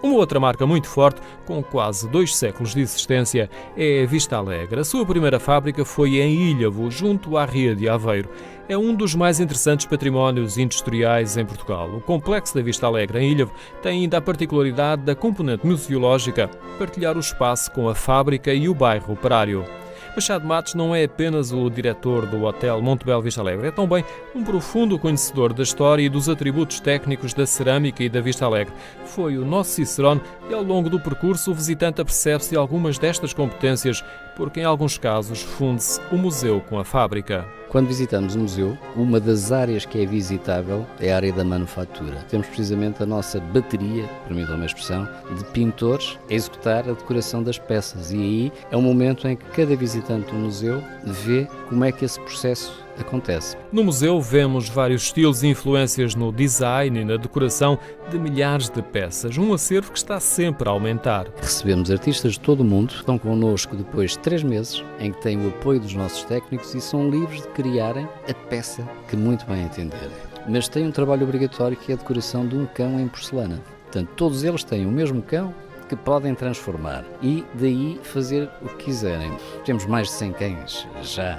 Uma outra marca muito forte, com quase 2 séculos de existência, é a Vista Alegre. A sua primeira fábrica foi em Ilhavo, junto à Ria de Aveiro. É um dos mais interessantes patrimónios industriais em Portugal. O complexo da Vista Alegre, em Ilhavo, tem ainda a particularidade da componente museológica partilhar o espaço com a fábrica e o bairro operário. Machado Matos não é apenas o diretor do Hotel Montebello Vista Alegre, é também um profundo conhecedor da história e dos atributos técnicos da cerâmica e da Vista Alegre. Foi o nosso Cicerone e, ao longo do percurso, o visitante apercebe-se de algumas destas competências, porque, em alguns casos, funde-se o museu com a fábrica. Quando visitamos o museu, uma das áreas que é visitável é a área da manufatura. Temos precisamente a nossa bateria, permitam-me a expressão, de pintores a executar a decoração das peças. E aí é um momento em que cada visitante do museu vê como é que esse processo acontece. No museu vemos vários estilos e influências no design e na decoração de milhares de peças, um acervo que está sempre a aumentar. Recebemos artistas de todo o mundo, estão connosco depois de 3 meses, em que têm o apoio dos nossos técnicos e são livres de criarem a peça que muito bem entenderem. Mas têm um trabalho obrigatório que é a decoração de um cão em porcelana. Portanto, todos eles têm o mesmo cão que podem transformar e daí fazer o que quiserem. Temos mais de 100 cães já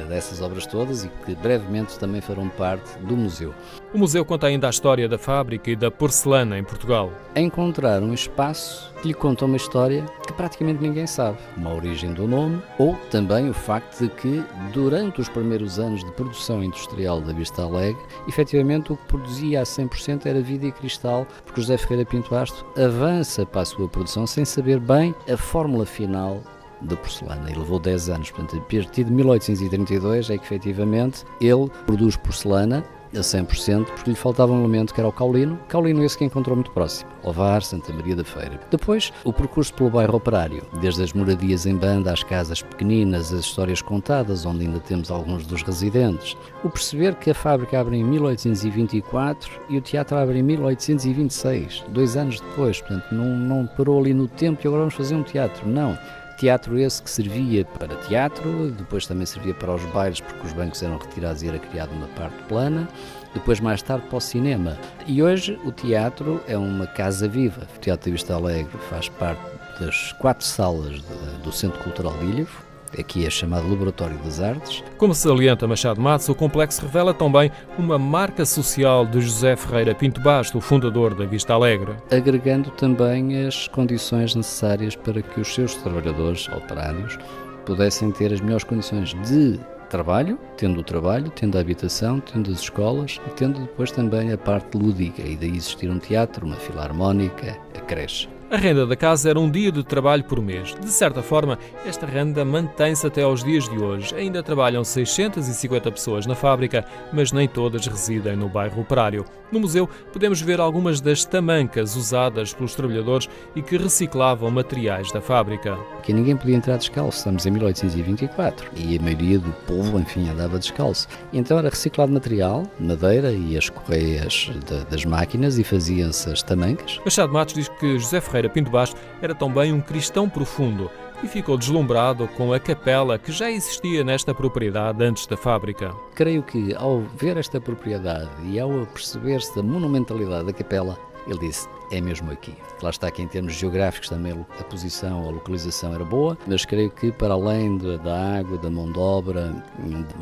dessas obras todas e que brevemente também farão parte do museu. O museu conta ainda a história da fábrica e da porcelana em Portugal. Encontrar um espaço que lhe conta uma história que praticamente ninguém sabe. Uma origem do nome ou também o facto de que durante os primeiros anos de produção industrial da Vista Alegre, efetivamente o que produzia a 100% era vidro e cristal, porque o José Ferreira Pinto Basto avança para a sua produção sem saber bem a fórmula final da porcelana. Ele levou 10 anos, portanto, a partir de 1832 é que efetivamente ele produz porcelana a 100%, porque lhe faltava um elemento que era o caulino esse que encontrou muito próximo, Ovar, Santa Maria da Feira. Depois, o percurso pelo bairro operário, desde as moradias em banda às casas pequeninas, as histórias contadas, onde ainda temos alguns dos residentes. O perceber que a fábrica abre em 1824 e o teatro abre em 1826, 2 anos depois, portanto, não parou ali no tempo e agora vamos fazer um teatro, não. Teatro esse que servia para teatro, depois também servia para os bailes, porque os bancos eram retirados e era criada uma parte plana, depois mais tarde para o cinema. E hoje o teatro é uma casa viva. O Teatro da Vista Alegre faz parte das 4 salas do Centro Cultural de Ilhavo. Aqui é chamado Laboratório das Artes. Como salienta Machado Matos, o complexo revela também uma marca social de José Ferreira Pinto Basto, o fundador da Vista Alegre. Agregando também as condições necessárias para que os seus trabalhadores operários pudessem ter as melhores condições de trabalho, tendo o trabalho, tendo a habitação, tendo as escolas e tendo depois também a parte lúdica, e daí existir um teatro, uma filarmónica, a creche. A renda da casa era um dia de trabalho por mês. De certa forma, esta renda mantém-se até aos dias de hoje. Ainda trabalham 650 pessoas na fábrica, mas nem todas residem no bairro operário. No museu, podemos ver algumas das tamancas usadas pelos trabalhadores e que reciclavam materiais da fábrica. Que ninguém podia entrar descalço, estamos em 1824, e a maioria do povo, enfim, andava descalço. Então era reciclado material, madeira e as correias das máquinas, e faziam-se as tamancas. Machado Matos diz que José Ferreira Pinto Basto era também um cristão profundo e ficou deslumbrado com a capela que já existia nesta propriedade antes da fábrica. Creio que, ao ver esta propriedade e ao perceber-se da monumentalidade da capela, ele disse: é mesmo aqui. Lá está que em termos geográficos também a posição, a localização era boa, mas creio que para além da água, da mão de obra,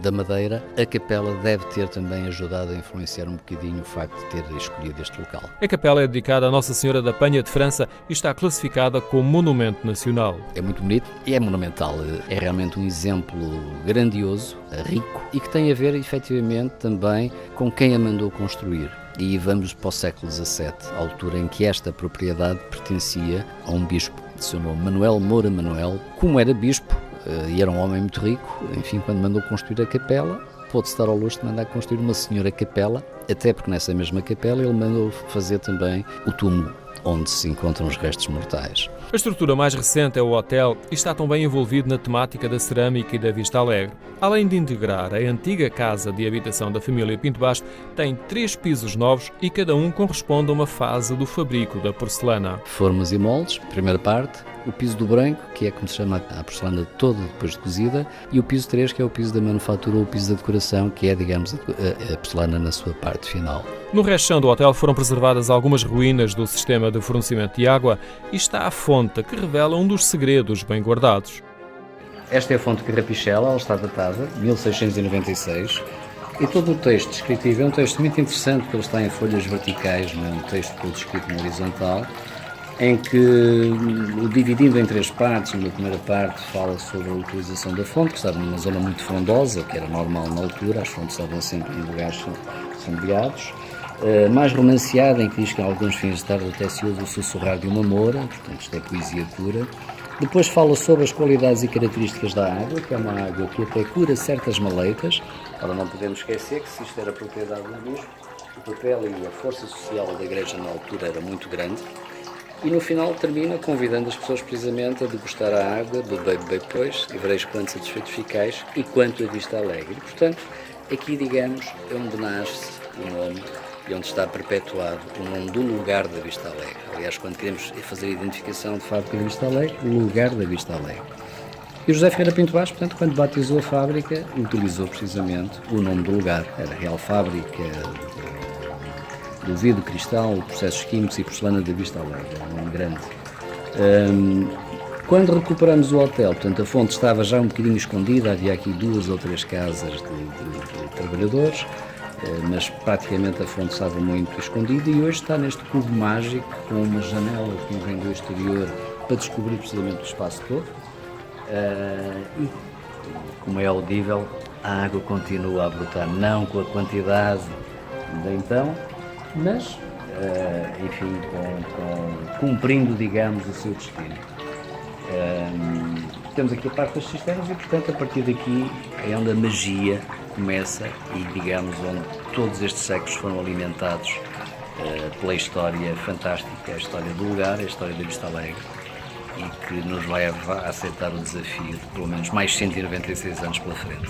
da madeira, a capela deve ter também ajudado a influenciar um bocadinho o facto de ter escolhido este local. A capela é dedicada a Nossa Senhora da Penha de França e está classificada como Monumento Nacional. É muito bonito e é monumental. É realmente um exemplo grandioso, rico, e que tem a ver efetivamente também com quem a mandou construir. E vamos para o século XVII, a altura em que esta propriedade pertencia a um bispo de seu nome, Manuel Moura Manuel. Como era bispo e era um homem muito rico, enfim, quando mandou construir a capela, pôde-se dar ao luxo de mandar construir uma senhora capela, até porque nessa mesma capela ele mandou fazer também o túmulo onde se encontram os restos mortais. A estrutura mais recente é o hotel e está também envolvido na temática da cerâmica e da Vista Alegre. Além de integrar a antiga casa de habitação da família Pinto Basto, tem 3 pisos novos e cada um corresponde a uma fase do fabrico da porcelana. Formas e moldes, primeira parte, o piso do branco, que é como se chama a porcelana toda depois de cozida, e o piso 3, que é o piso da manufatura ou o piso da decoração, que é, digamos, a porcelana na sua parte final. No resto do hotel foram preservadas algumas ruínas do sistema de fornecimento de água e está a fonte que revela um dos segredos bem guardados. Esta é a fonte Carrapichela, ela está datada, 1696, e todo o texto descritivo é um texto muito interessante, porque ele está em folhas verticais, não é um texto todo escrito na horizontal, em que, o dividindo em 3 partes, uma primeira parte fala sobre a utilização da fonte, que estava numa zona muito frondosa, que era normal na altura, as fontes estavam sempre em lugares sombreados. Mais romanceada, em que diz que em alguns fins de tarde até se ouve o sussurrar de uma moura, portanto isto é poesia pura. Depois fala sobre as qualidades e características da água, que é uma água que até cura certas maleitas. Ora, não podemos esquecer que se isto era propriedade do bispo, o papel e a força social da Igreja na altura era muito grande. E no final termina convidando as pessoas precisamente a degustar a água, beber depois, e vereis quanto satisfeitos ficais e quanto a Vista Alegre. E, portanto, aqui, digamos, é onde nasce o nome e onde está perpetuado o nome do lugar da Vista Alegre. Aliás, quando queremos fazer a identificação de fábrica da Vista Alegre, o lugar da Vista Alegre. E o José Ferreira Pinto Vaz, portanto, quando batizou a fábrica, utilizou precisamente o nome do lugar. Era Real Fábrica do Vidro, Cristal, Processos Químicos e Porcelana da Vista Alegre. É um nome grande. Quando recuperamos o hotel, portanto, a fonte estava já um bocadinho escondida, havia aqui 2 ou 3 casas de trabalhadores, mas praticamente a fonte estava muito escondida e hoje está neste cubo mágico com uma janela que vem do exterior para descobrir precisamente o espaço todo. E, como é audível, a água continua a brotar, não com a quantidade de então, mas, enfim, cumprindo, digamos, o seu destino. Temos aqui a parte das cisternas e, portanto, a partir daqui é onde a magia começa e, digamos, onde todos estes séculos foram alimentados pela história fantástica, a história do lugar, a história da Vista Alegre, e que nos leva a aceitar o desafio de pelo menos mais 196 anos pela frente.